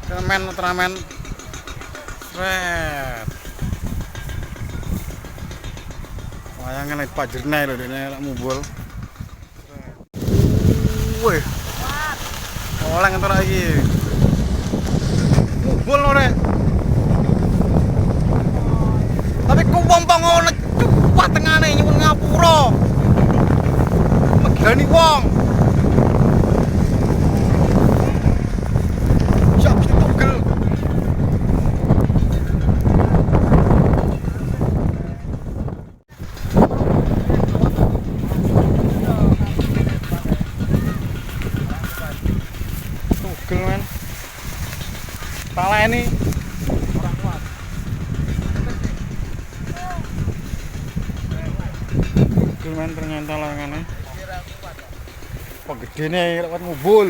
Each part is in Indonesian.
Ultraman, Ultraman. Red. Layangan lagi pajernai loh, ini lagi mubul. Wih, oleng itu lagi. Mubul loh rek. Tapi kumpang ngono cepat tengane nyuwun ngapura. Megani wong. Siap ditugel. Tugel men. Salah ini. Men ternyata layangannya gede nih lewat ngubul.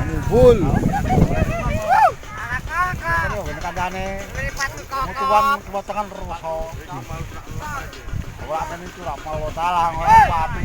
Ngubul kandane mutuan kepotongan ruso. Ora kan itu rapal talang ora pati.